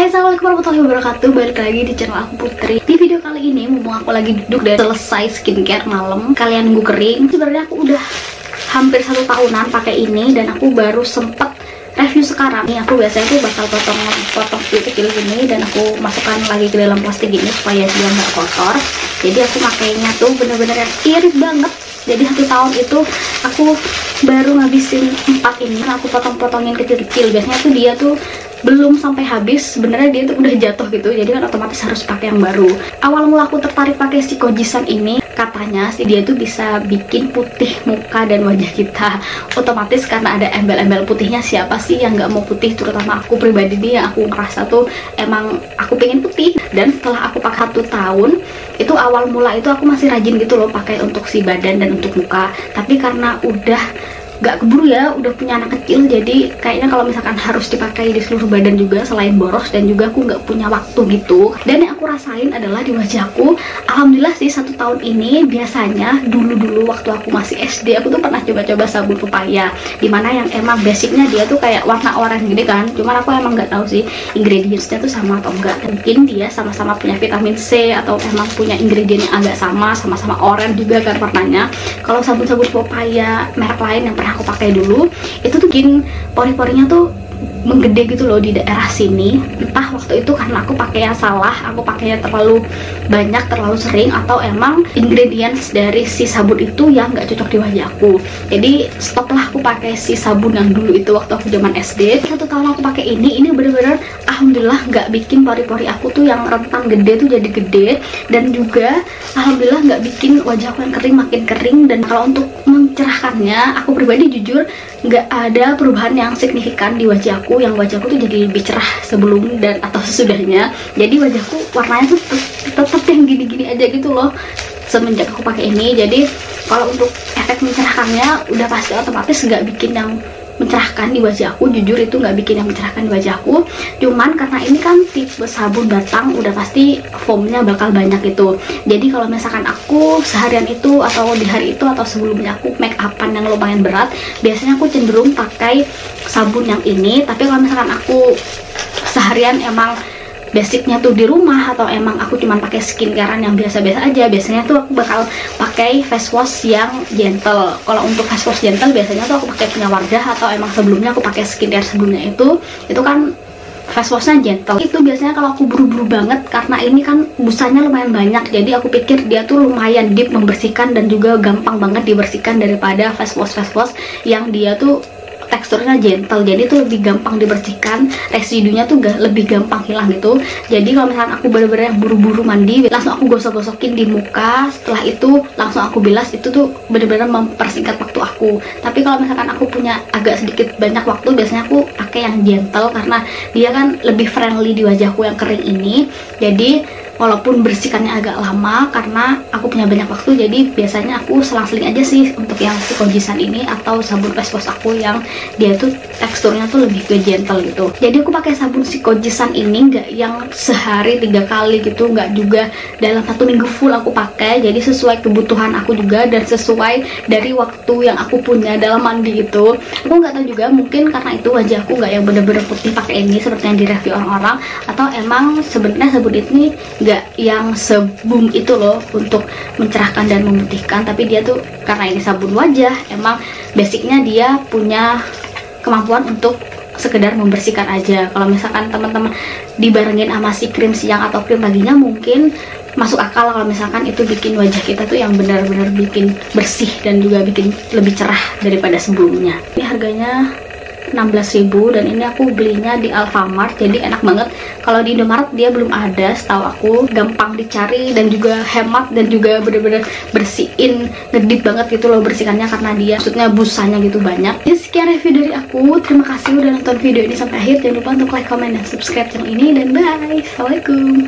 Hai, assalamualaikum warahmatullahi wabarakatuh. Balik lagi di channel aku Putri. Di video kali ini mumpung aku lagi duduk dan selesai skincare malam, kalian nunggu kering. Sebenarnya aku udah hampir 1 tahunan pakai ini dan aku baru sempet review sekarang. Nih aku biasanya tuh bakal potong kecil gini dan aku masukkan lagi ke dalam plastik gini supaya dia nggak kotor. Jadi aku makainya tuh bener-bener yang irit banget. Jadi 1 tahun itu aku baru ngabisin 4 ini. Aku potong-potongin kecil-kecil. Biasanya tuh dia tuh belum sampai habis, sebenarnya dia tuh udah jatuh gitu. Jadi kan otomatis harus pakai yang baru. Awal mula aku tertarik pakai si Kojisen ini, katanya sih dia tuh bisa bikin putih muka dan wajah kita. Otomatis karena ada embel-embel putihnya, siapa sih yang nggak mau putih? Terutama aku pribadi nih, yang aku ngerasa tuh emang aku pengen putih. Dan setelah aku pakai 1 tahun, itu awal mula itu aku masih rajin gitu loh pakai untuk si badan dan untuk muka. Tapi karena udah gak keburu ya, udah punya anak kecil, jadi kayaknya kalau misalkan harus dipakai di seluruh badan juga selain boros, dan juga aku nggak punya waktu gitu. Dan yang aku rasain adalah di wajahku, alhamdulillah sih 1 tahun ini. Biasanya dulu waktu aku masih SD, aku tuh pernah coba-coba sabun pepaya, dimana yang emang basicnya dia tuh kayak warna oranye gini kan, cuman aku emang nggak tahu sih ingredientsnya tuh sama atau enggak. Mungkin dia sama-sama punya vitamin C atau emang punya ingredient yang agak sama-sama oranye juga kan warnanya. Kalau sabun-sabun pepaya merek lain yang aku pakai dulu, itu tuh bikin pori-porinya tuh menggede gitu loh di daerah sini. Entah waktu itu karena aku pakai yang salah, aku pakainya terlalu banyak, terlalu sering, atau emang ingredients dari si sabun itu yang nggak cocok di wajahku. Jadi stoplah aku pakai si sabun yang dulu itu waktu aku zaman SD. 1 tahun aku pakai ini bener-bener alhamdulillah nggak bikin pori-pori aku tuh yang rentan gede tuh jadi gede, dan juga alhamdulillah nggak bikin wajahku yang kering makin kering. Dan kalau untuk mencerahkannya, aku pribadi jujur nggak ada perubahan yang signifikan di wajahku. Yang wajahku tuh jadi lebih cerah sebelum dan atau sesudahnya. Jadi wajahku warnanya tuh tetap yang gini-gini aja gitu loh semenjak aku pakai ini. Jadi kalau untuk efek mencerahkannya udah pasti otomatis nggak bikin yang mencerahkan di wajahku. Jujur itu nggak bikin yang mencerahkan di wajahku. Cuman karena ini kan tipe sabun batang, udah pasti foamnya bakal banyak itu. Jadi kalau misalkan aku seharian itu atau di hari itu atau sebelumnya aku make upan yang lumayan berat, biasanya aku cenderung pakai sabun yang ini. Tapi kalau misalkan aku seharian emang basicnya tuh di rumah, atau emang aku cuman pakai skincarean yang biasa-biasa aja, biasanya tuh aku bakal pakai face wash yang gentle. Kalau untuk face wash gentle biasanya tuh aku pakai punya Wardah, atau emang sebelumnya aku pakai skincare sebelumnya itu kan face washnya gentle. Itu biasanya kalau aku buru-buru banget, karena ini kan busanya lumayan banyak, jadi aku pikir dia tuh lumayan deep membersihkan dan juga gampang banget dibersihkan daripada face wash yang dia tuh teksturnya gentle. Jadi tuh lebih gampang dibersihkan, residunya tuh lebih gampang hilang gitu. Jadi kalau misalkan aku bener-bener yang buru-buru mandi, langsung aku gosok-gosokin di muka, setelah itu langsung aku bilas, itu tuh bener-bener mempersingkat waktu aku. Tapi kalau misalkan aku punya agak sedikit banyak waktu, biasanya aku pakai yang gentle karena dia kan lebih friendly di wajahku yang kering ini. Jadi walaupun bersihkannya agak lama karena aku punya banyak waktu, jadi biasanya aku selang-seling aja sih untuk yang si Kojisen ini atau sabun face wash aku yang dia tuh teksturnya tuh lebih ke gentle gitu. Jadi aku pakai sabun si Kojisen ini nggak yang sehari 3 kali gitu, nggak juga dalam 1 minggu full aku pakai. Jadi sesuai kebutuhan aku juga dan sesuai dari waktu yang aku punya dalam mandi itu. Aku nggak tahu juga, mungkin karena itu wajahku nggak yang bener-bener putih pakai ini seperti yang di review orang-orang, atau emang sebenarnya sabun ini nggak yang sebum itu loh untuk mencerahkan dan memutihkan. Tapi dia tuh karena ini sabun wajah, emang basicnya dia punya kemampuan untuk sekedar membersihkan aja. Kalau misalkan teman-teman dibarengin sama si krim siang atau krim paginya, mungkin masuk akal kalau misalkan itu bikin wajah kita tuh yang benar-benar bikin bersih dan juga bikin lebih cerah daripada sebelumnya. Ini harganya 16.000 dan ini aku belinya di Alfamart, jadi enak banget. Kalau di Indomaret dia belum ada setahu aku, gampang dicari dan juga hemat, dan juga bener-bener bersihin ngedip banget gitu loh bersihkannya, karena dia maksudnya busanya gitu banyak. Jadi sekian review dari aku, terima kasih udah nonton video ini sampai akhir. Jangan lupa untuk like, comment, dan subscribe channel ini, dan bye. Assalamualaikum.